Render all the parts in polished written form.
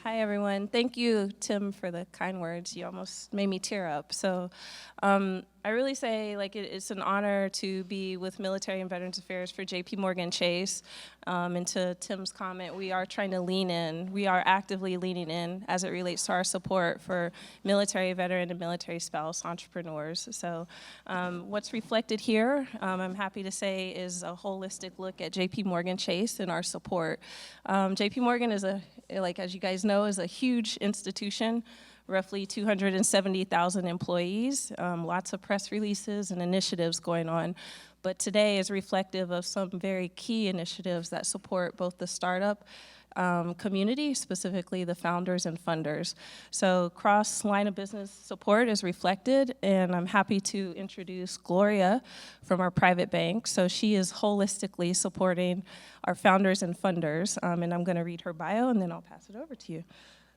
Hi, everyone. Thank you, Tim, for the kind words. You almost made me tear up. So I really say it's an honor to be with Military and Veterans Affairs for JPMorgan Chase. And to Tim's comment, we are trying to lean in. We are actively leaning in as it relates to our support for military, veteran, and military spouse entrepreneurs. So what's reflected here, I'm happy to say, is a holistic look at JPMorgan Chase and our support. JPMorgan is as you guys know, is a huge institution, roughly 270,000 employees, lots of press releases and initiatives going on. But today is reflective of some very key initiatives that support both the startup community, specifically the founders and funders. So cross line of business support is reflected, and I'm happy to introduce Gloria from our private bank. So she is holistically supporting our founders and funders, and I'm gonna read her bio and then I'll pass it over to you.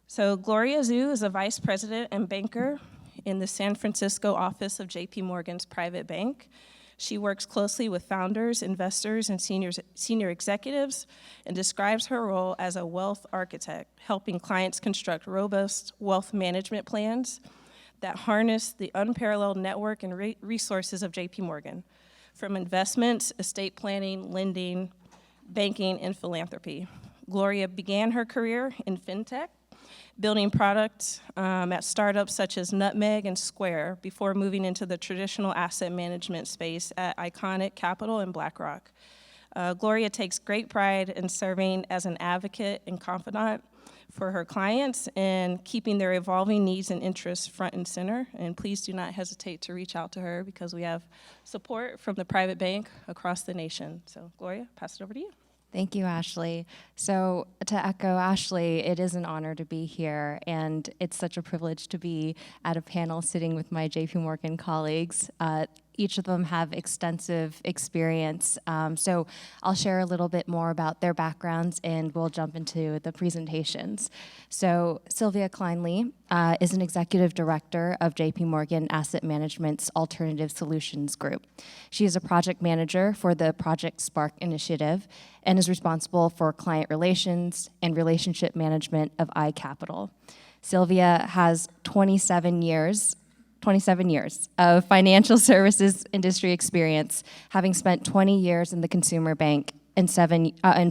So Gloria Zhu is a vice president and banker in the San Francisco office of JPMorgan's private bank. She works closely with founders, investors, and senior executives, and describes her role as a wealth architect, helping clients construct robust wealth management plans that harness the unparalleled network and resources of JPMorgan, from investments, estate planning, lending, banking, and philanthropy. Gloria began her career in fintech, building products at startups such as Nutmeg and Square before moving into the traditional asset management space at Iconic Capital and BlackRock. Gloria takes great pride in serving as an advocate and confidant for her clients and keeping their evolving needs and interests front and center. And please do not hesitate to reach out to her because we have support from the private bank across the nation. So Gloria, pass it over to you. Thank you, Ashley. So to echo Ashley, it is an honor to be here, and it's such a privilege to be at a panel sitting with my JPMorgan colleagues. Each of them have extensive experience, so I'll share a little bit more about their backgrounds and we'll jump into the presentations. So Silvia Kleinle is an executive director of JPMorgan Asset Management's Alternative Solutions Group. She is a project manager for the Project Spark initiative and is responsible for client relations and relationship management of iCapital. Silvia has 27 years of financial services industry experience, having spent 20 years in the consumer bank and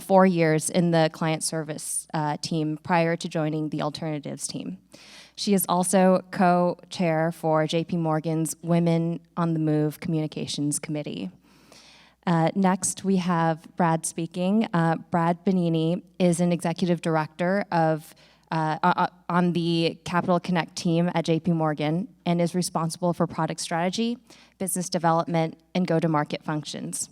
4 years in the client service team prior to joining the alternatives team. She is also co-chair for JPMorgan's Women on the Move Communications Committee. Next, we have Brad speaking. Brad Benini is an executive director on the Capital Connect team at JPMorgan and is responsible for product strategy, business development, and go-to-market functions.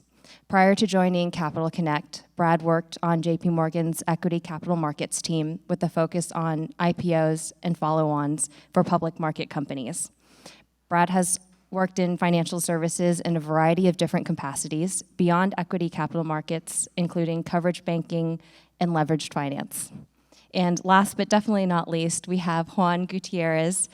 Prior to joining Capital Connect, Brad worked on JPMorgan's equity capital markets team with a focus on IPOs and follow-ons for public market companies. Brad has worked in financial services in a variety of different capacities beyond equity capital markets, including coverage banking and leveraged finance. And last but definitely not least, we have Juan Gutierrez.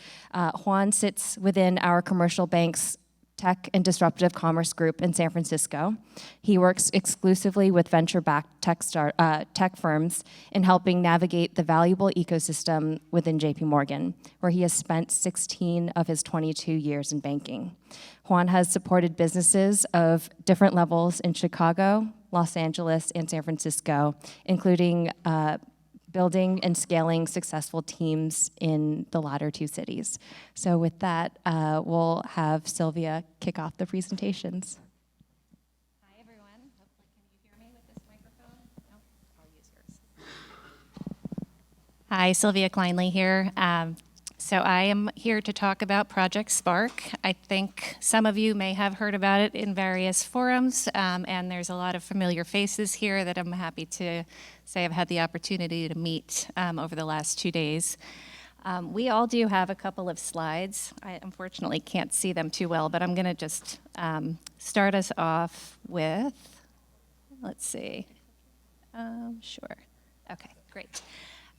Juan sits within our commercial bank's tech and disruptive commerce group in San Francisco. He works exclusively with venture-backed tech firms in helping navigate the valuable ecosystem within JPMorgan, where he has spent 16 of his 22 years in banking. Juan has supported businesses of different levels in Chicago, Los Angeles, and San Francisco, including building and scaling successful teams in the latter two cities. So with that, we'll have Silvia kick off the presentations. Hi, everyone. Hopefully, can you hear me with this microphone? No? I'll use yours. Hi, Silvia Kleinle here. So I am here to talk about Project Spark. I think some of you may have heard about it in various forums, and there's a lot of familiar faces here that I'm happy to say I've had the opportunity to meet over the last 2 days. We all do have a couple of slides. I unfortunately can't see them too well, but I'm going to just start us off with, let's see. Sure. Okay, great.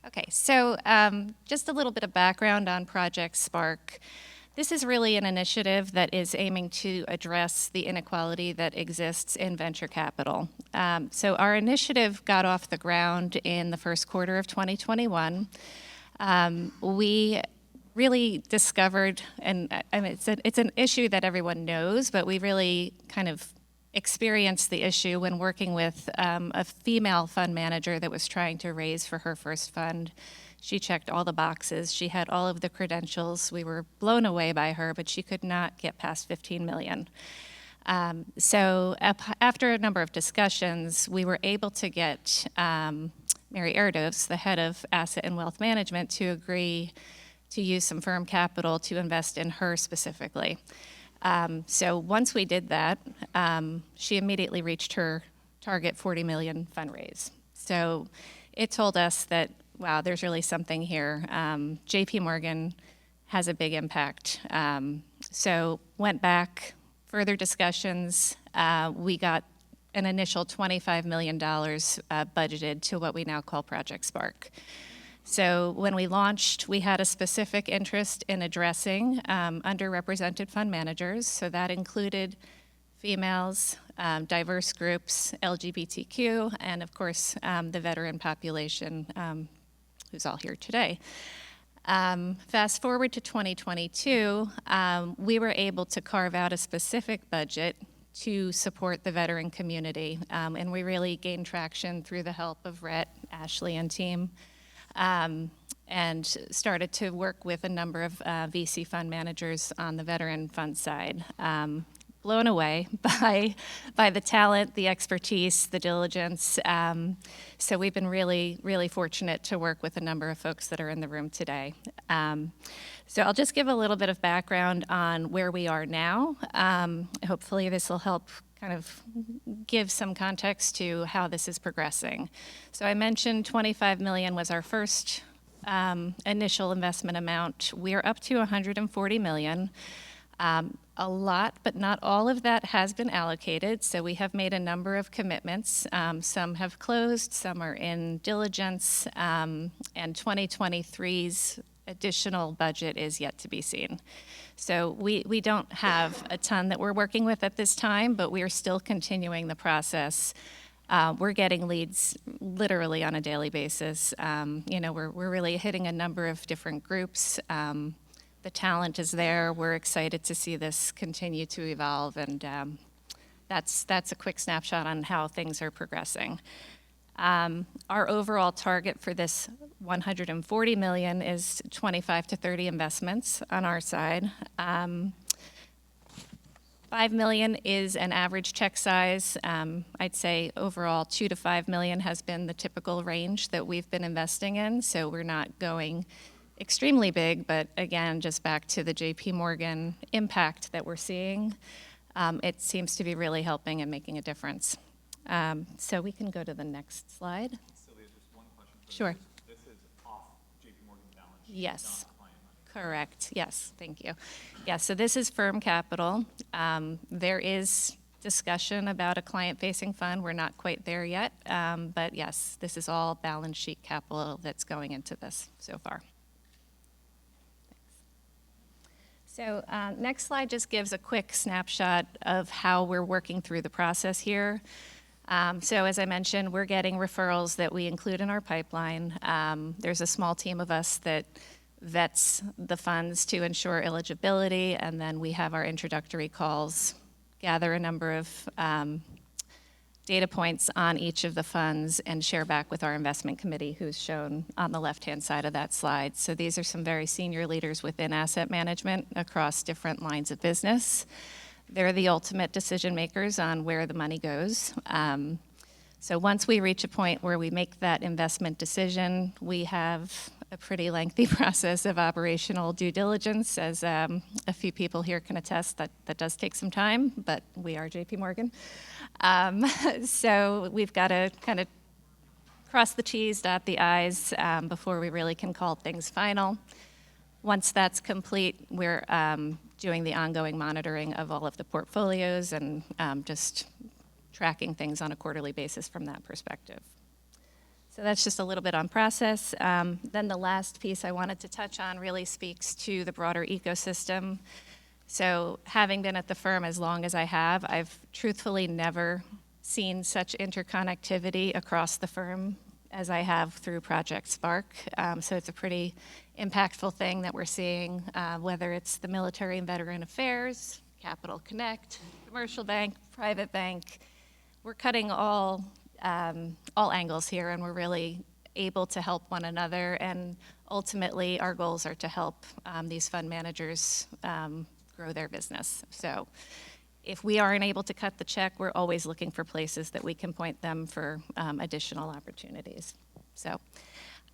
Okay, so just a little bit of background on Project Spark. This is really an initiative that is aiming to address the inequality that exists in venture capital. So our initiative got off the ground in the first quarter of 2021. We really discovered, and I mean, it's an issue that everyone knows, but we really kind of experienced the issue when working with a female fund manager that was trying to raise for her first fund. She checked all the boxes. She had all of the credentials. We were blown away by her, but she could not get past 15 million. So after a number of discussions, we were able to get Mary Erdos, the head of Asset and Wealth Management, to agree to use some firm capital to invest in her specifically. So once we did that, she immediately reached her target 40 million fundraise. So it told us that, wow, there's really something here. JPMorgan has a big impact. So went back, further discussions. We got an initial $25 million budgeted to what we now call Project Spark. So when we launched, we had a specific interest in addressing underrepresented fund managers. So that included females, diverse groups, LGBTQ, and of course, the veteran population who's all here today. Fast forward to 2022, we were able to carve out a specific budget to support the veteran community, and we really gained traction through the help of Rhett, Ashley, and team, and started to work with a number of VC fund managers on the veteran fund side. Blown away by the talent, the expertise, the diligence. So we've been really, really fortunate to work with a number of folks that are in the room today. So I'll just give a little bit of background on where we are now. Hopefully this will help kind of give some context to how this is progressing. So I mentioned 25 million was our first initial investment amount. We're up to 140 million. A lot, but not all of that has been allocated, so we have made a number of commitments. Some have closed, some are in diligence, and 2023's additional budget is yet to be seen. So we don't have a ton that we're working with at this time, but we are still continuing the process. We're getting leads literally on a daily basis. We're really hitting a number of different groups. The talent is there. We're excited to see this continue to evolve, and that's a quick snapshot on how things are progressing. Our overall target for this 140 million is 25 to 30 investments on our side. 5 million is an average check size. I'd say overall 2 to 5 million has been the typical range that we've been investing in, so we're not going extremely big, but again, just back to the JPMorgan impact that we're seeing, it seems to be really helping and making a difference. So we can go to the next slide. Silvia, just one question. Sure. This is off JPMorgan balance sheet, Yes. not client money. Correct. Yes. Thank you. Yeah. So this is firm capital. There is discussion about a client-facing fund. We're not quite there yet, but yes, this is all balance sheet capital that's going into this so far. So next slide just gives a quick snapshot of how we're working through the process here. So as I mentioned, we're getting referrals that we include in our pipeline. There's a small team of us that vets the funds to ensure eligibility, and then we have our introductory calls, gather a number of data points on each of the funds, and share back with our investment committee, who's shown on the left-hand side of that slide. So these are some very senior leaders within asset management across different lines of business. They're the ultimate decision makers on where the money goes. So once we reach a point where we make that investment decision, we have a pretty lengthy process of operational due diligence, as a few people here can attest that does take some time, but we are JPMorgan. So we've got to kind of cross the T's, dot the I's before we really can call things final. Once that's complete, we're doing the ongoing monitoring of all of the portfolios and just tracking things on a quarterly basis from that perspective. So that's just a little bit on process. Then the last piece I wanted to touch on really speaks to the broader ecosystem. So having been at the firm as long as I have, I've truthfully never seen such interconnectivity across the firm as I have through Project Spark. So it's a pretty impactful thing that we're seeing, whether it's the Military and Veteran Affairs, Capital Connect, Commercial Bank, Private Bank. We're cutting all angles here, and we're really able to help one another. And ultimately, our goals are to help these fund managers grow their business. So if we aren't able to cut the check, we're always looking for places that we can point them for additional opportunities. So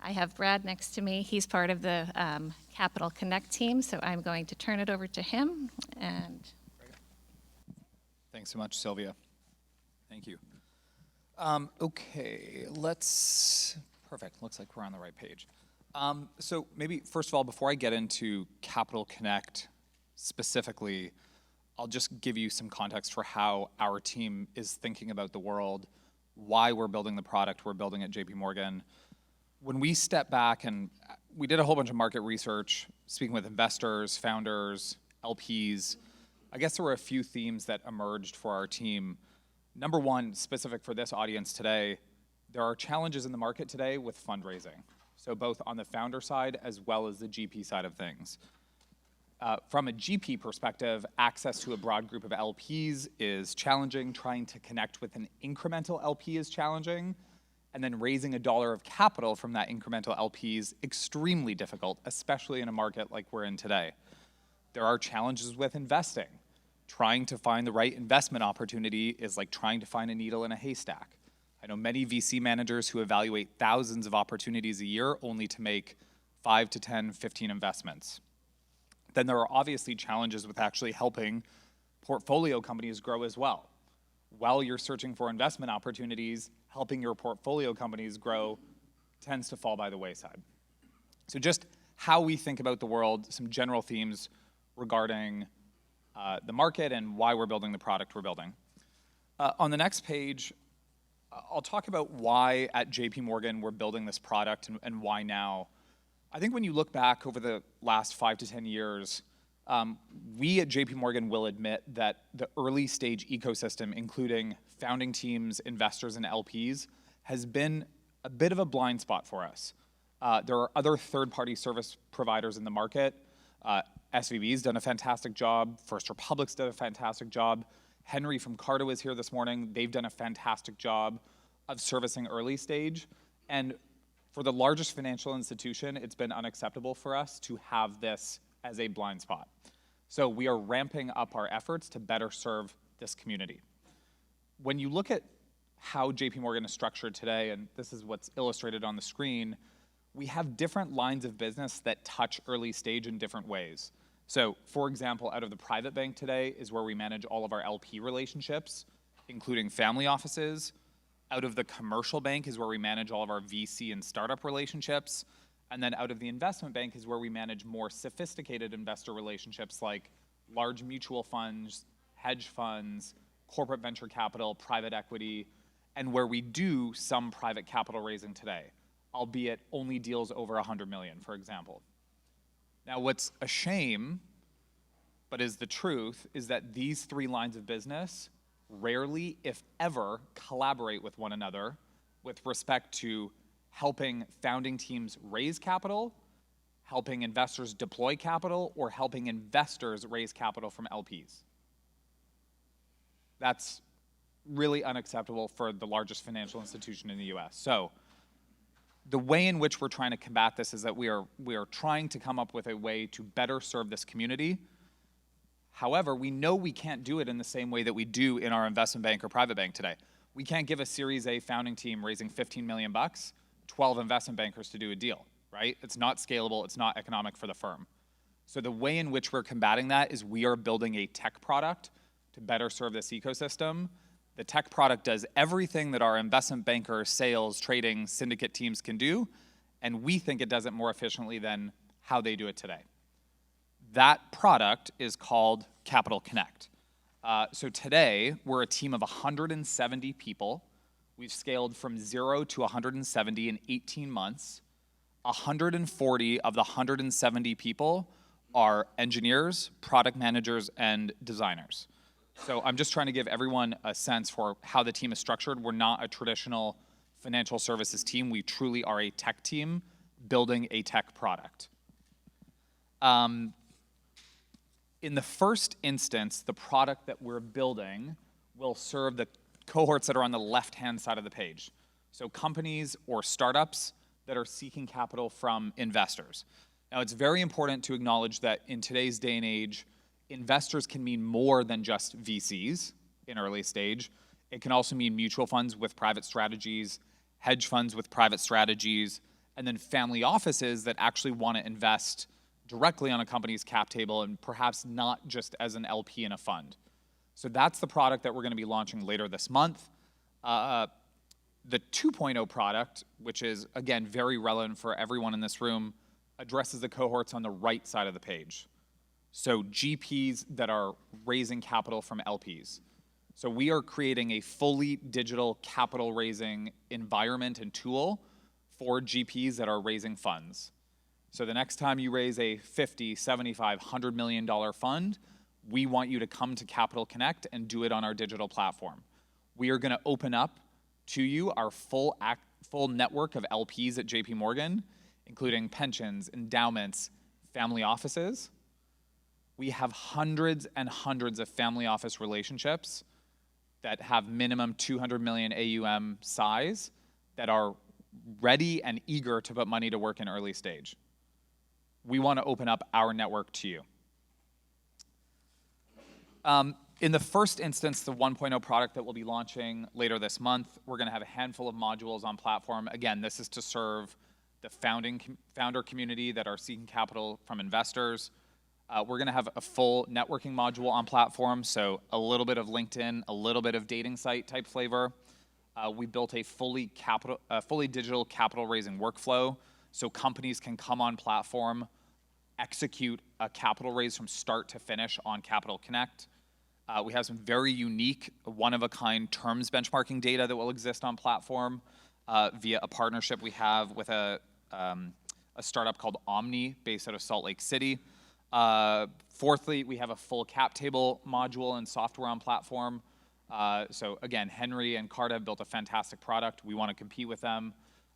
I have Brad next to me. He's part of the Capital Connect team, so I'm going to turn it over to him. And thanks so much, Silvia. Thank you. Okay, perfect. Looks like we're on the right page. So maybe, first of all, before I get into Capital Connect specifically, I'll just give you some context for how our team is thinking about the world, why we're building the product we're building at JPMorgan. When we step back, and we did a whole bunch of market research, speaking with investors, founders, LPs, I guess there were a few themes that emerged for our team. Number one, specific for this audience today, there are challenges in the market today with fundraising. So both on the founder side as well as the GP side of things. From a GP perspective, access to a broad group of LPs is challenging. Trying to connect with an incremental LP is challenging. And then raising $1 of capital from that incremental LP is extremely difficult, especially in a market like we're in today. There are challenges with investing. Trying to find the right investment opportunity is like trying to find a needle in a haystack. I know many VC managers who evaluate thousands of opportunities a year only to make 5 to 10, 15 investments. Then there are obviously challenges with actually helping portfolio companies grow as well. While you're searching for investment opportunities, helping your portfolio companies grow tends to fall by the wayside. So just how we think about the world, some general themes regarding the market and why we're building the product we're building. On the next page, I'll talk about why at JPMorgan we're building this product and why now. I think when you look back over the last 5 to 10 years, we at JPMorgan will admit that the early stage ecosystem, including founding teams, investors, and LPs, has been a bit of a blind spot for us. There are other third-party service providers in the market. SVB's done a fantastic job. First Republic's done a fantastic job. Henry from Cardo is here this morning. They've done a fantastic job of servicing early stage. And for the largest financial institution, it's been unacceptable for us to have this as a blind spot. So we are ramping up our efforts to better serve this community. When you look at how JPMorgan is structured today, and this is what's illustrated on the screen, we have different lines of business that touch early stage in different ways. So, for example, out of the private bank today is where we manage all of our LP relationships, including family offices. Out of the commercial bank is where we manage all of our VC and startup relationships. And then out of the investment bank is where we manage more sophisticated investor relationships like large mutual funds, hedge funds, corporate venture capital, private equity, and where we do some private capital raising today, albeit only deals over 100 million, for example. Now, what's a shame, but is the truth, is that these three lines of business rarely, if ever, collaborate with one another with respect to helping founding teams raise capital, helping investors deploy capital, or helping investors raise capital from LPs. That's really unacceptable for the largest financial institution in the US. So the way in which we're trying to combat this is that we are trying to come up with a way to better serve this community. However, we know we can't do it in the same way that we do in our investment bank or private bank today. We can't give a Series A founding team raising 15 million bucks, 12 investment bankers to do a deal, right? It's not scalable, it's not economic for the firm. So the way in which we're combating that is we are building a tech product to better serve this ecosystem. The tech product does everything that our investment banker, sales, trading, syndicate teams can do, and we think it does it more efficiently than how they do it today. That product is called Capital Connect. So today, we're a team of 170 people. We've scaled from 0 to 170 in 18 months. 140 of the 170 people are engineers, product managers, and designers. So I'm just trying to give everyone a sense for how the team is structured. We're not a traditional financial services team. We truly are a tech team building a tech product. In the first instance, the product that we're building will serve the cohorts that are on the left-hand side of the page. So companies or startups that are seeking capital from investors. Now, it's very important to acknowledge that in today's day and age, investors can mean more than just VCs in early stage. It can also mean mutual funds with private strategies, hedge funds with private strategies, and then family offices that actually want to invest directly on a company's cap table and perhaps not just as an LP in a fund. So that's the product that we're going to be launching later this month. The 2.0 product, which is, again, very relevant for everyone in this room, addresses the cohorts on the right side of the page. So GPs that are raising capital from LPs. So we are creating a fully digital capital raising environment and tool for GPs that are raising funds. So the next time you raise a $50, $75, $100 million fund, we want you to come to Capital Connect and do it on our digital platform. We are going to open up to you our full network of LPs at JPMorgan, including pensions, endowments, family offices. We have hundreds and hundreds of family office relationships that have minimum 200 million AUM size that are ready and eager to put money to work in early stage. We want to open up our network to you. In the first instance, the 1.0 product that we'll be launching later this month, we're going to have a handful of modules on platform. Again, this is to serve the founder community that are seeking capital from investors. We're going to have a full networking module on platform, so a little bit of LinkedIn, a little bit of dating site type flavor. We built a fully digital capital raising workflow, so companies can come on platform, execute a capital raise from start to finish on Capital Connect. We have some very unique, one-of-a-kind terms benchmarking data that will exist on platform via a partnership we have with a startup called Omni, based out of Salt Lake City. Fourthly, we have a full cap table module and software on platform. So again, Henry and Carta have built a fantastic product. We want to compete with them.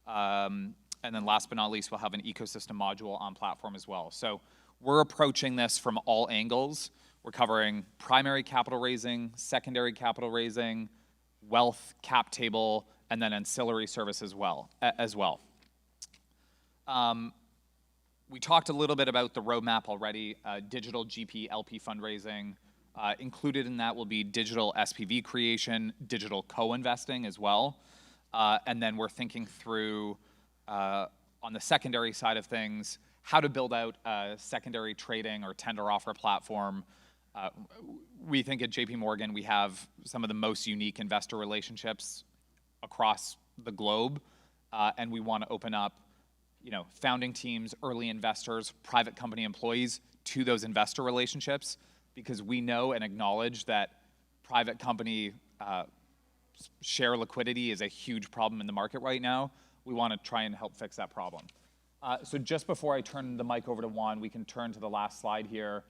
And then last but not least, we'll have an ecosystem module on platform as well. So we're approaching this from all angles. We're covering primary capital raising, secondary capital raising, wealth, cap table, and then ancillary services as well. We talked a little bit about the roadmap already, digital GP LP fundraising. Included in that will be digital SPV creation, digital co-investing as well. And then we're thinking through, on the secondary side of things, how to build out a secondary trading or tender offer platform. We think at JPMorgan we have some of the most unique investor relationships across the globe, and we want to open up founding teams, early investors, private company employees to those investor relationships, because we know and acknowledge that private company share liquidity is a huge problem in the market right now. We want to try and help fix that problem. So just before I turn the mic over to Juan, we can turn to the last slide here.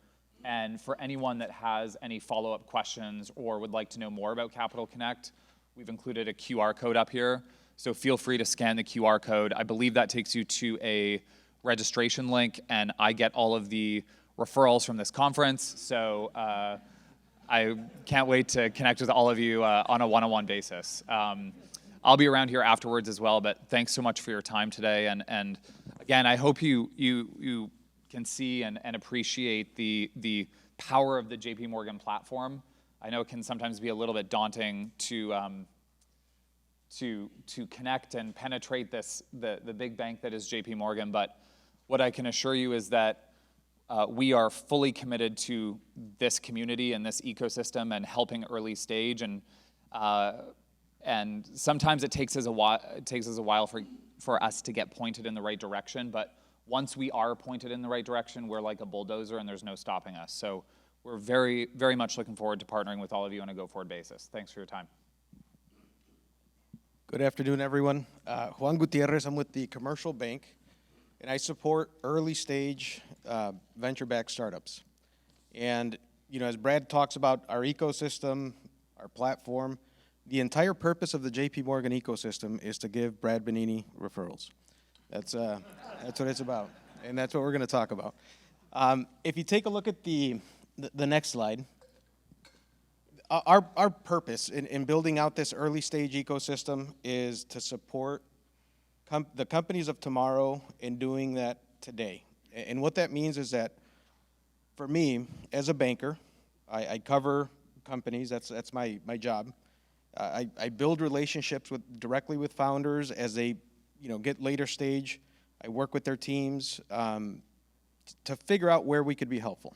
And for anyone that has any follow-up questions or would like to know more about Capital Connect, we've included a QR code up here. So feel free to scan the QR code. I believe that takes you to a registration link, and I get all of the referrals from this conference. So I can't wait to connect with all of you on a one-on-one basis. I'll be around here afterwards as well, but thanks so much for your time today. And again, I hope you can see and appreciate the power of the JPMorgan platform. I know it can sometimes be a little bit daunting to connect and penetrate the big bank that is JPMorgan, but what I can assure you is that we are fully committed to this community and this ecosystem and helping early stage, and sometimes it takes us a while for us to get pointed in the right direction, but once we are pointed in the right direction, we're like a bulldozer and there's no stopping us. So we're very, very much looking forward to partnering with all of you on a go-forward basis. Thanks for your time. Good afternoon, everyone. Juan Gutierrez, I'm with the Commercial Bank, and I support early stage venture-backed startups. And as Brad talks about our ecosystem, our platform, The entire purpose of the JPMorgan ecosystem is to give Brad Benini referrals. That's what it's about, and that's what we're going to talk about. If you take a look at the next slide, our purpose in building out this early stage ecosystem is to support the companies of tomorrow in doing that today. And what that means is that for me, as a banker, I cover companies, that's my job. I build relationships directly with founders as they get later stage. I work with their teams to figure out where we could be helpful.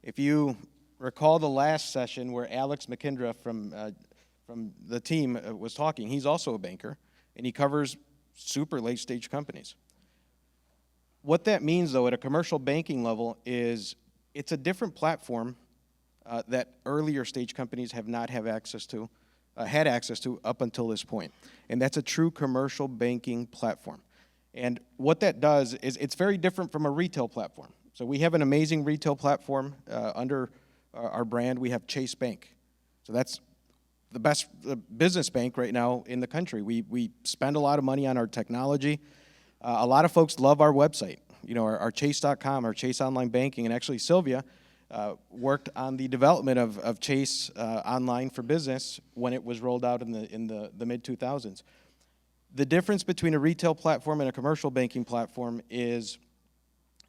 If you recall the last session where Alex McKindra from the team was talking, he's also a banker, and he covers super late stage companies. What that means, though, at a commercial banking level is it's a different platform that earlier stage companies have not had access to up until this point. And that's a true commercial banking platform. And what that does is it's very different from a retail platform. So we have an amazing retail platform under our brand. We have Chase Bank. So that's the best business bank right now in the country. We spend a lot of money on our technology. A lot of folks love our website, our Chase.com, our Chase Online Banking, and actually Silvia worked on the development of Chase Online for Business when it was rolled out in the mid-2000s. The difference between a retail platform and a commercial banking platform is,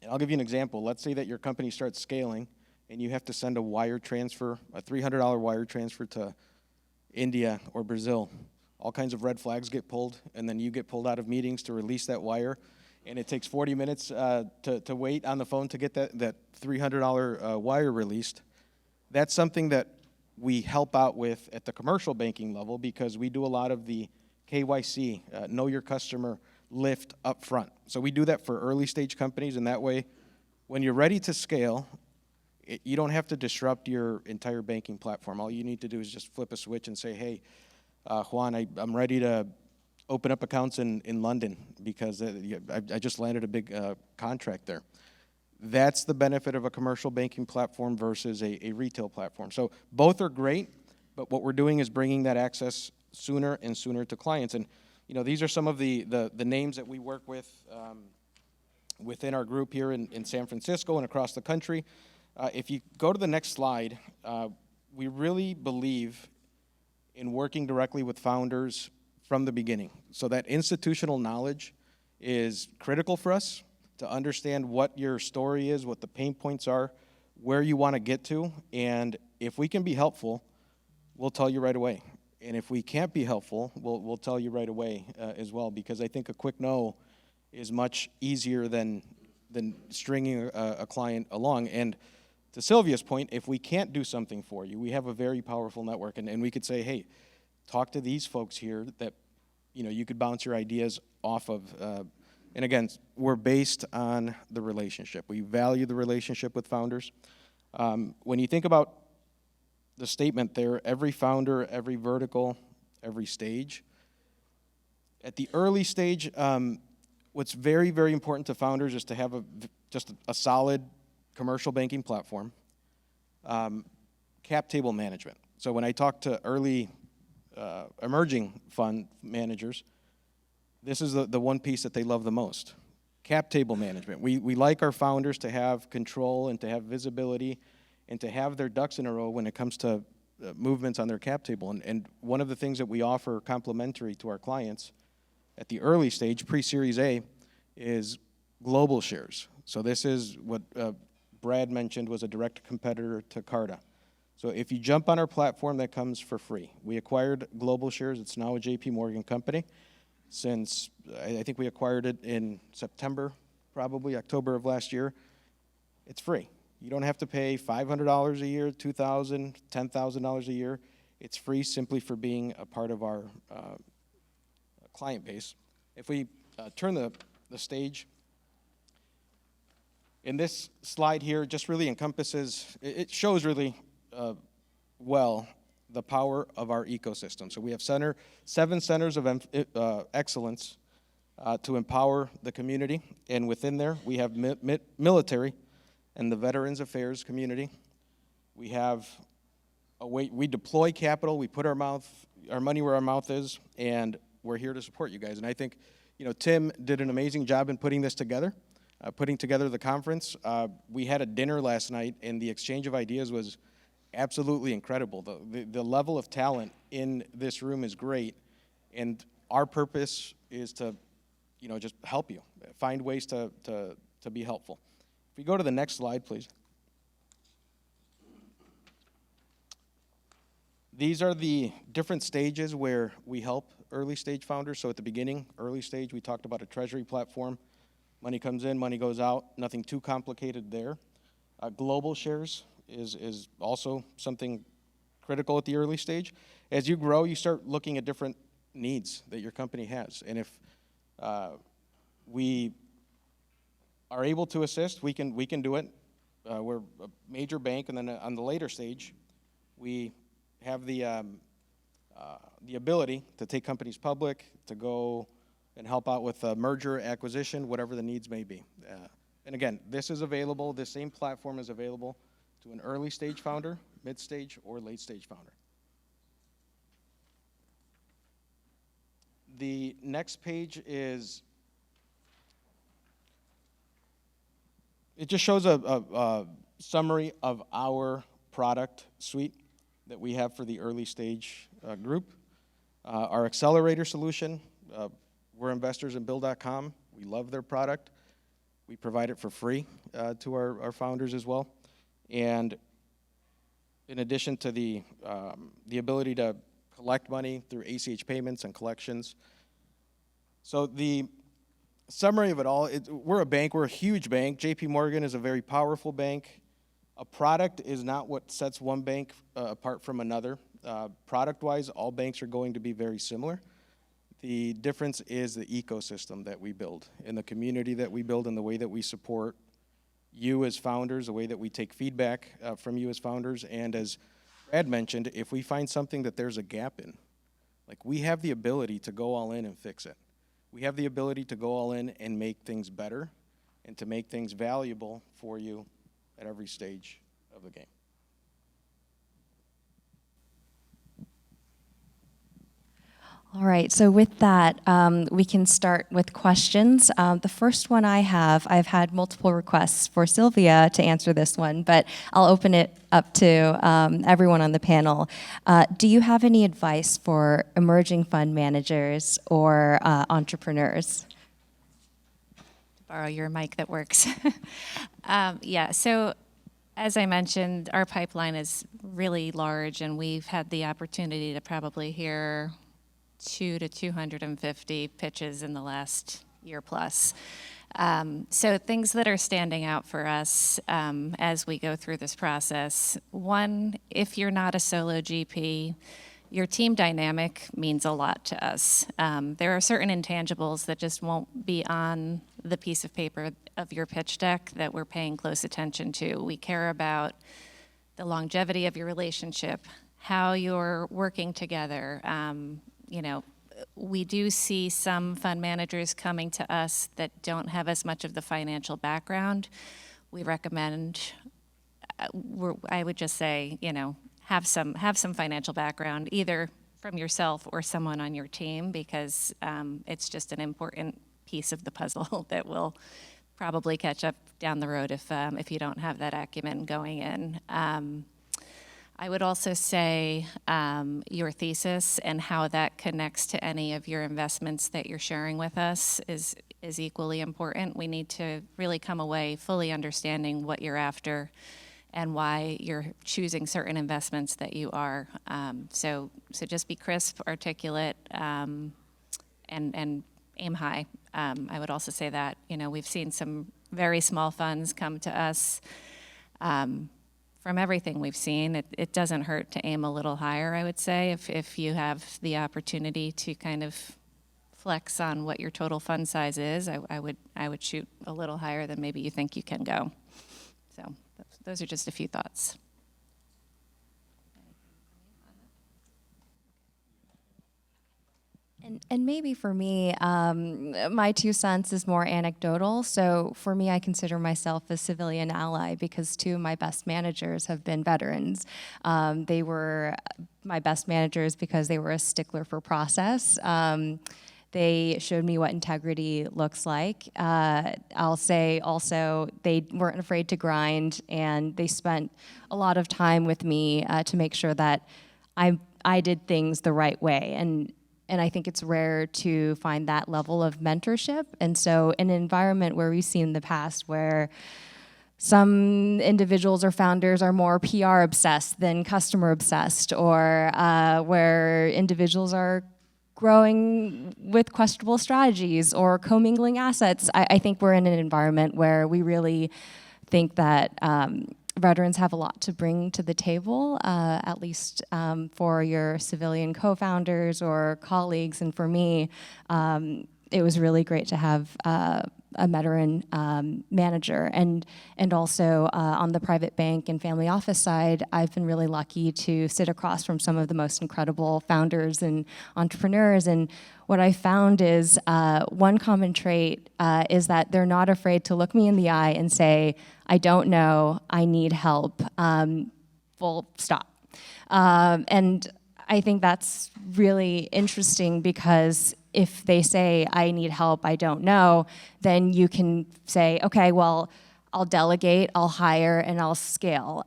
I'll give you an example. Let's say that your company starts scaling and you have to send a wire transfer, a $300 wire transfer to India or Brazil. All kinds of red flags get pulled, and then you get pulled out of meetings to release that wire, and it takes 40 minutes to wait on the phone to get that $300 wire released. That's something that we help out with at the commercial banking level because we do a lot of the KYC, know your customer, lift up front. So we do that for early stage companies, and that way, when you're ready to scale, you don't have to disrupt your entire banking platform. All you need to do is just flip a switch and say, hey, Juan, I'm ready to open up accounts in London because I just landed a big contract there. That's the benefit of a commercial banking platform versus a retail platform. So both are great, but what we're doing is bringing that access sooner and sooner to clients. And these are some of the names that we work with within our group here in San Francisco and across the country. If you go to the next slide, we really believe in working directly with founders from the beginning. So that institutional knowledge is critical for us to understand what your story is, what the pain points are, where you want to get to, and if we can be helpful, we'll tell you right away. And if we can't be helpful, we'll tell you right away as well, because I think a quick no is much easier than stringing a client along. And to Silvia's point, if we can't do something for you, we have a very powerful network, and we could say, hey, talk to these folks here that you could bounce your ideas off of. And again, we're based on the relationship. We value the relationship with founders. When you think about the statement there, every founder, every vertical, every stage. At the early stage, what's very, very important to founders is to have just a solid commercial banking platform, cap table management. So when I talk to early emerging fund managers, this is the one piece that they love the most, cap table management. We like our founders to have control and to have visibility and to have their ducks in a row when it comes to movements on their cap table. And one of the things that we offer complimentary to our clients at the early stage, pre-Series A, is global shares. So this is what Brad mentioned was a direct competitor to Carta. So if you jump on our platform, that comes for free. We acquired global shares. It's now a JPMorgan company. Since I think we acquired it in September, probably October of last year, it's free. You don't have to pay $500 a year, $2,000, $10,000 a year. It's free simply for being a part of our client base. If we turn the stage, in this slide here just really encompasses, it shows really well the power of our ecosystem. So we have 7 centers of excellence to empower the community, and within there we have military and the Veterans Affairs community. We have we deploy capital, we put our our money where our mouth is, and we're here to support you guys. And I think, Tim did an amazing job in putting this together, putting together the conference. We had a dinner last night, and the exchange of ideas was absolutely incredible. The level of talent in this room is great, and our purpose is to, just help you, find ways to be helpful. If we go to the next slide, please. These are the different stages where we help early stage founders. So at the beginning, early stage, we talked about a treasury platform. Money comes in, money goes out, nothing too complicated there. Global shares is also something critical at the early stage. As you grow, you start looking at different needs that your company has. And if we are able to assist, we can do it. We're a major bank, and then on the later stage, we have the ability to take companies public, to go and help out with merger, acquisition, whatever the needs may be. And again, this is available, this same platform is available to an early stage founder, mid stage, or late stage founder. The next page is, it just shows a summary of our product suite that we have for the early stage group. Our accelerator solution, we're investors in Bill.com. We love their product. We provide it for free to our founders as well. And in addition to the ability to collect money through ACH payments and collections. So the summary of it all, we're a bank, we're a huge bank. JPMorgan is a very powerful bank. A product is not what sets one bank apart from another. Product-wise, all banks are going to be very similar. The difference is the ecosystem that we build, and the community that we build, and the way that we support you as founders, the way that we take feedback from you as founders. And as Brad mentioned, if we find something that there's a gap in, like, we have the ability to go all in and fix it. We have the ability to go all in and make things better and to make things valuable for you at every stage of the game. All right, so with that, we can start with questions. The first one I've had multiple requests for Silvia to answer this one, but I'll open it up to everyone on the panel. Do you have any advice for emerging fund managers or entrepreneurs? To borrow your mic that works. Yeah, so as I mentioned, our pipeline is really large, and we've had the opportunity to probably hear 200 to 250 pitches in the last year plus. So things that are standing out for us as we go through this process. One, if you're not a solo GP, your team dynamic means a lot to us. There are certain intangibles that just won't be on the piece of paper of your pitch deck that we're paying close attention to. We care about the longevity of your relationship, how you're working together. We do see some fund managers coming to us that don't have as much of the financial background. We recommend, I would just say, have some financial background, either from yourself or someone on your team, because it's just an important piece of the puzzle that will probably catch up down the road if you don't have that acumen going in. I would also say your thesis and how that connects to any of your investments that you're sharing with us is equally important. We need to really come away fully understanding what you're after and why you're choosing certain investments that you are. So just be crisp, articulate, and aim high. I would also say that, we've seen some very small funds come to us. From everything we've seen, it doesn't hurt to aim a little higher, I would say, if you have the opportunity to kind of flex on what your total fund size is. I would shoot a little higher than maybe you think you can go. So those are just a few thoughts. And maybe for me, my 2 cents is more anecdotal. So for me, I consider myself a civilian ally because 2 of my best managers have been veterans. They were my best managers because they were a stickler for process. They showed me what integrity looks like. I'll say also they weren't afraid to grind, and they spent a lot of time with me to make sure that I did things the right way. And I think it's rare to find that level of mentorship. And so in an environment where we've seen in the past where some individuals or founders are more PR obsessed than customer obsessed, or where individuals are growing with questionable strategies or commingling assets, I think we're in an environment where we really think that veterans have a lot to bring to the table, at least for your civilian co-founders or colleagues. And for me, it was really great to have a veteran manager. And also on the private bank and family office side, I've been really lucky to sit across from some of the most incredible founders and entrepreneurs. And what I found is one common trait is that they're not afraid to look me in the eye and say, I don't know, I need help, full stop. And I think that's really interesting because if they say, I need help, I don't know, then you can say, okay, well, I'll delegate, I'll hire, and I'll scale.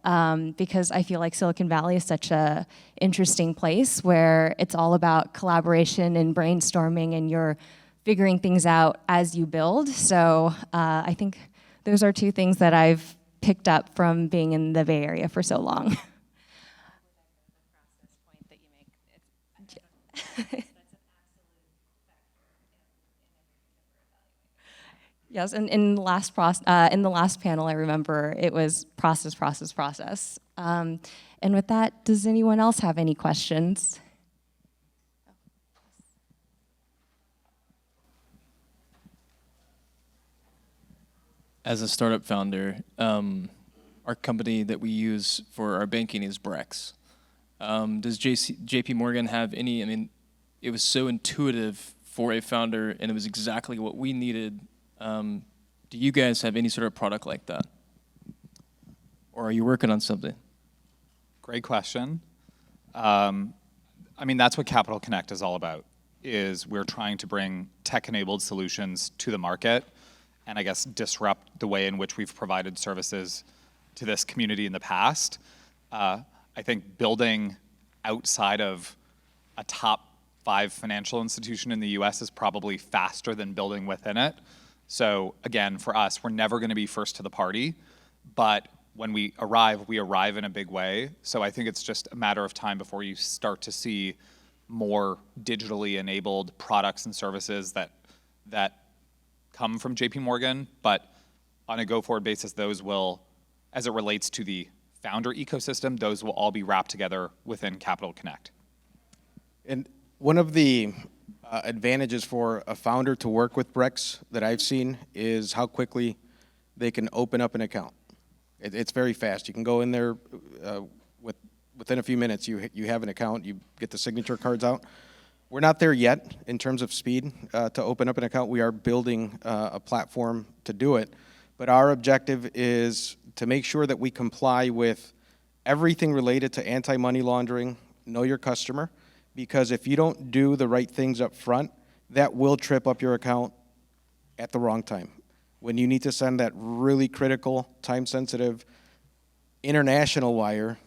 Because I feel like Silicon Valley is such a interesting place where it's all about collaboration and brainstorming, and you're figuring things out as you build. So I think those are 2 things that I've picked up from being in the Bay Area for so long. Yes, and in the last panel, I remember it was process, process, process. And with that, does anyone else have any questions? As a startup founder, our company that we use for our banking is Brex. Does JPMorgan have any? I mean, it was so intuitive for a founder, and it was exactly what we needed. Do you guys have any sort of product like that? Or are you working on something? Great question. I mean, that's what Capital Connect is all about, is we're trying to bring tech-enabled solutions to the market and I guess disrupt the way in which we've provided services to this community in the past. I think building outside of a top 5 financial institution in the US is probably faster than building within it. So again, for us, we're never gonna be first to the party, but when we arrive in a big way. So I think it's just a matter of time before you start to see more digitally enabled products and services that come from JPMorgan, but on a go-forward basis, those will, as it relates to the founder ecosystem, those will all be wrapped together within Capital Connect. And one of the advantages for a founder to work with Brex that I've seen is how quickly they can open up an account. It's very fast. You can go in there within a few minutes. You have an account. You get the signature cards out. We're not there yet in terms of speed to open up an account. We are building a platform to do it. But our objective is to make sure that we comply with everything related to anti-money laundering, know your customer, because if you don't do the right things up front, that will trip up your account at the wrong time. When you need to send that really critical, time-sensitive international wire,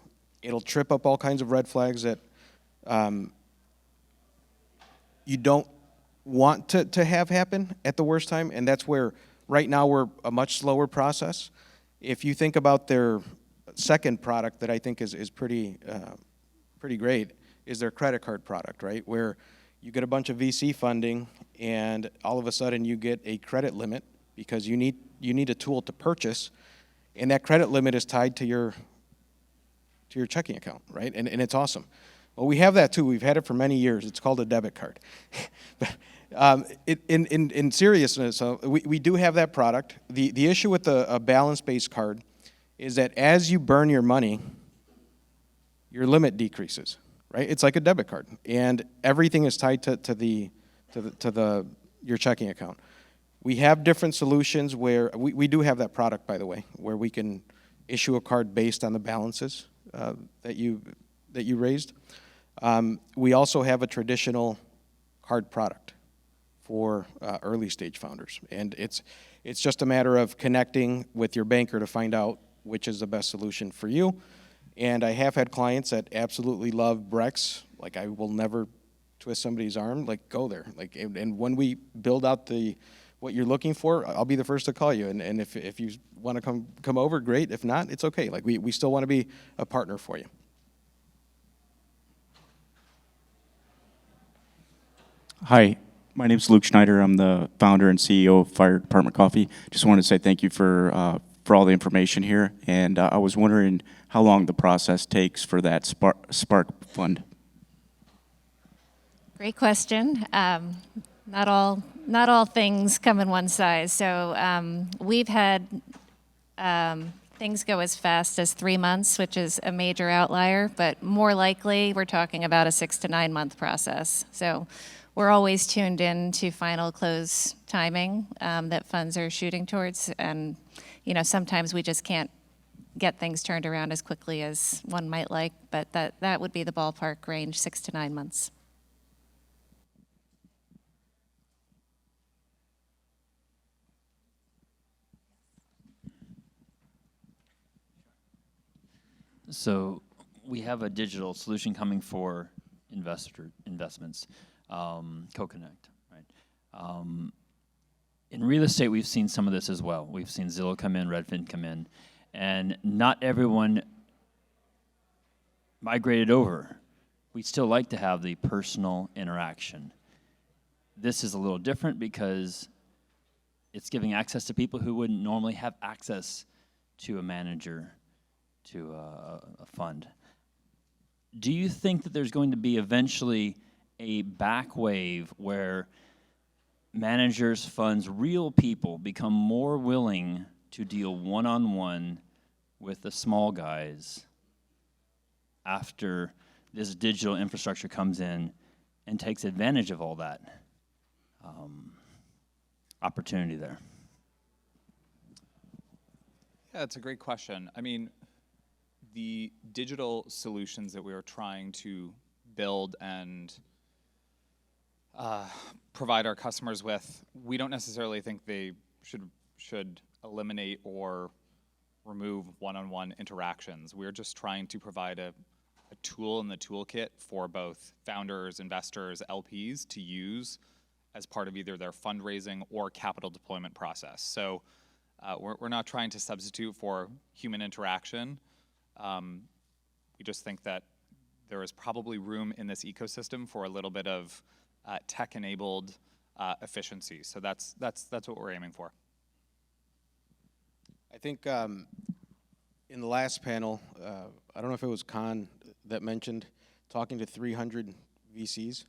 it'll trip up all kinds of red flags that you don't want to have happen at the worst time, and that's where right now we're a much slower process. If you think about their second product that I think is pretty great, is their credit card product, right? Where you get a bunch of VC funding and all of a sudden you get a credit limit because you need a tool to purchase, and that credit limit is tied to your checking account, right? And it's awesome. Well, we have that too. We've had it for many years. It's called a debit card. In seriousness, we do have that product. The issue with a balance-based card is that as you burn your money, your limit decreases. right? It's like a debit card, and everything is tied to your checking account. We have different solutions where we do have that product, by the way, where we can issue a card based on the balances that you raised. We also have a traditional card product for early stage founders, and it's just a matter of connecting with your banker to find out which is the best solution for you. And I have had clients that absolutely love Brex. Like, I will never twist somebody's arm. Like, go there. Like, and when we build out what you're looking for, I'll be the first to call you. And if you want to come over, great. If not, it's okay. Like, we still want to be a partner for you. Hi, my name is Luke Schneider. I'm the founder and CEO of Fire Department Coffee. Just wanted to say thank you for all the information here. And I was wondering how long the process takes for that Spark Fund. Great question. Not all things come in one size. So we've had things go as fast as 3 months, which is a major outlier, but more likely we're talking about a 6 to 9 month process. So we're always tuned in to final close timing that funds are shooting towards, and sometimes we just can't get things turned around as quickly as one might like, but that would be the ballpark range, 6 to 9 months. So we have a digital solution coming for investments, CoConnect, right? In real estate, we've seen some of this as well. We've seen Zillow come in, Redfin come in, and not everyone migrated over. We still like to have the personal interaction. This is a little different because it's giving access to people who wouldn't normally have access to a manager, to a fund. Do you think that there's going to be eventually a back wave where managers, funds, real people become more willing to deal one-on-one with the small guys after this digital infrastructure comes in and takes advantage of all that opportunity there? Yeah, that's a great question. I mean, the digital solutions that we are trying to build and provide our customers with, we don't necessarily think they should eliminate or remove one-on-one interactions. We're just trying to provide a tool in the toolkit for both founders, investors, LPs to use as part of either their fundraising or capital deployment process. So we're not trying to substitute for human interaction. We just think that there is probably room in this ecosystem for a little bit of tech-enabled efficiency. So that's what we're aiming for. I think in the last panel, I don't know if it was Khan that mentioned talking to 300 VCs,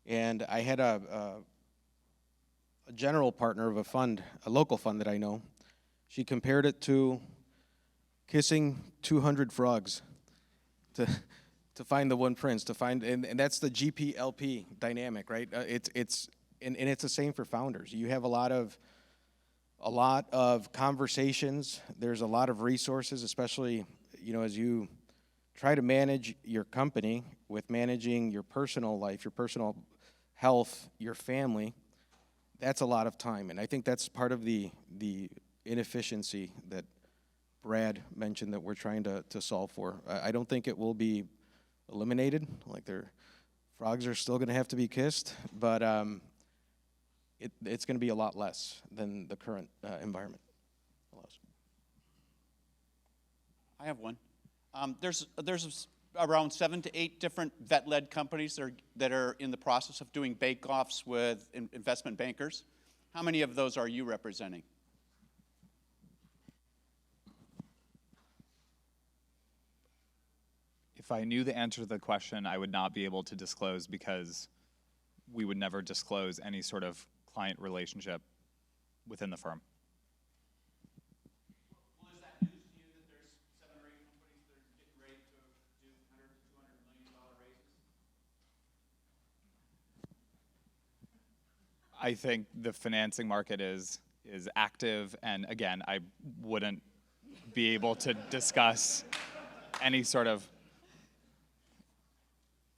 and I had a general partner of a fund, a local fund that I know. She compared it to kissing 200 frogs to find the one prince, and that's the GP-LP dynamic, right? It's the same for founders. You have a lot of conversations. There's a lot of resources, especially as you try to manage your company with managing your personal life, your personal health, your family. That's a lot of time, and I think that's part of the inefficiency that Brad mentioned that we're trying to solve for. I don't think it will be eliminated. Like, frogs are still going to have to be kissed, but it's going to be a lot less than the current environment allows. I have one. There's around 7 to 8 different vet-led companies that are in the process of doing bake-offs with investment bankers. How many of those are you representing? If I knew the answer to the question, I would not be able to disclose, because we would never disclose any sort of client relationship within the firm. Well, is that news to you that there's 7 or 8 companies that are getting ready to do $100 to $200 million I think the financing market is active, and again, I wouldn't be able to discuss any sort of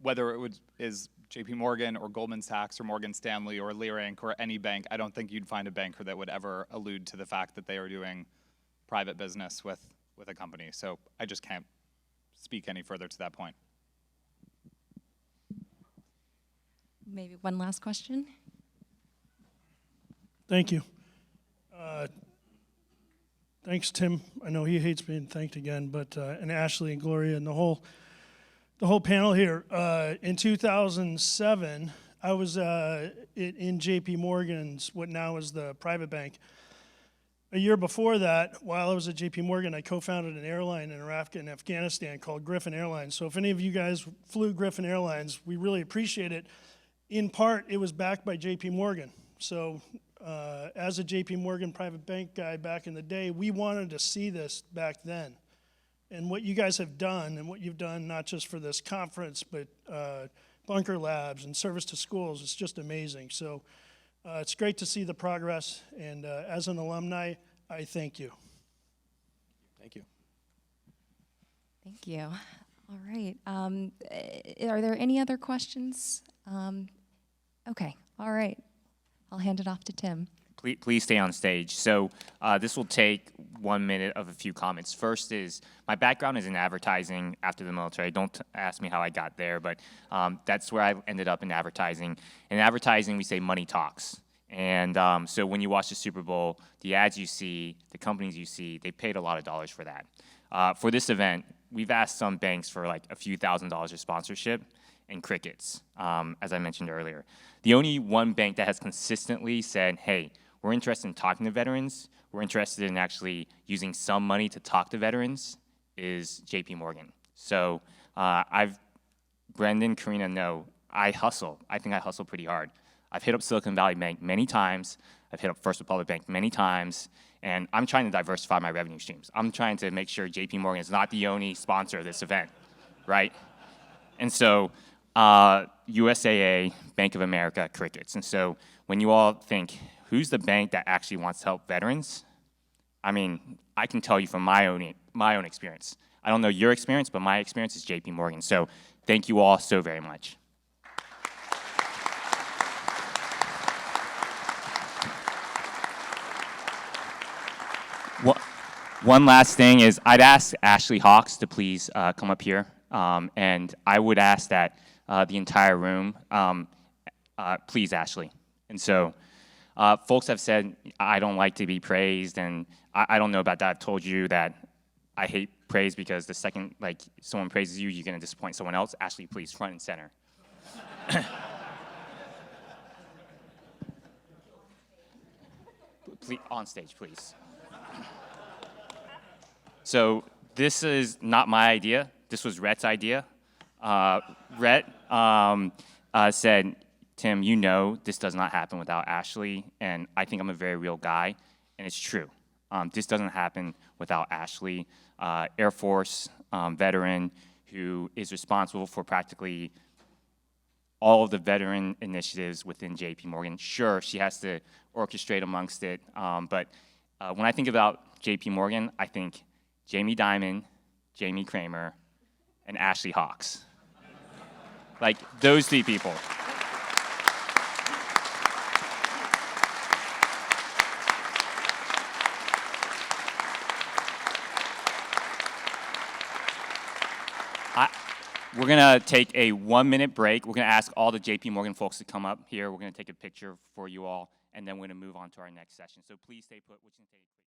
whether it is JPMorgan or Goldman Sachs or Morgan Stanley or Leerink or any bank. I don't think you'd find a banker that would ever allude to the fact that they are doing private business with a company. So I just can't speak any further to that point. Maybe one last question. Thank you. Thanks, Tim. I know he hates being thanked again, but and Ashley and Gloria and the whole panel here. In 2007, I was in JPMorgan's, what now is the private bank. A year before that, while I was at JPMorgan, I co-founded an airline in Iraq and Afghanistan called Griffin Airlines. So if any of you guys flew Griffin Airlines, we really appreciate it. In part, it was backed by JPMorgan. So as a JPMorgan private bank guy back in the day, we wanted to see this back then. And what you guys have done, and what you've done not just for this conference, but bunker labs and service to schools, it's just amazing. So it's great to see the progress, and as an alumni, I thank you. Thank you. Thank you. All right. Are there any other questions? Okay. All right. I'll hand it off to Tim. Please stay on stage. So this will take 1 minute of a few comments. First is, my background is in advertising after the military. Don't ask me how I got there, but that's where I ended up in advertising. In advertising, we say money talks. And so when you watch the Super Bowl, the ads you see, the companies you see, they paid a lot of dollars for that. For this event, we've asked some banks for like a few $1,000s of sponsorship, and crickets, as I mentioned earlier. The only one bank that has consistently said, hey, we're interested in talking to veterans, we're interested in actually using some money to talk to veterans, is JPMorgan. So Brendan, Karina know, I hustle. I think I hustle pretty hard. I've hit up Silicon Valley Bank many times, I've hit up First Republic Bank many times, and I'm trying to diversify my revenue streams. I'm trying to make sure JPMorgan is not the only sponsor of this event, right? And so, USAA, Bank of America, crickets. And so when you all think, who's the bank that actually wants to help veterans? I mean, I can tell you from my own experience. I don't know your experience, but my experience is JPMorgan. So thank you all so very much. One last thing is, I'd ask Ashley Hawks to please come up here. And I would ask that the entire room, please, Ashley. And so folks have said, I don't like to be praised, and I don't know about that. I've told you that I hate praise because the second someone praises you, you're going to disappoint someone else. Ashley, please, front and center. Please, on stage, please. So this is not my idea. This was Rhett's idea. Rhett said, Tim, you know this does not happen without Ashley, and I think I'm a very real guy, and it's true. This doesn't happen without Ashley, Air Force veteran who is responsible for practically all of the veteran initiatives within JPMorgan. Sure, she has to orchestrate amongst it, but when I think about JPMorgan, I think Jamie Dimon, Jamie Kramer, and Ashley Hawks. Like, those three people. We're gonna take a 1 minute break. We're gonna ask all the JPMorgan folks to come up here. We're gonna take a picture for you all, and then we're gonna move on to our next session. So please stay put. We're just gonna take a quick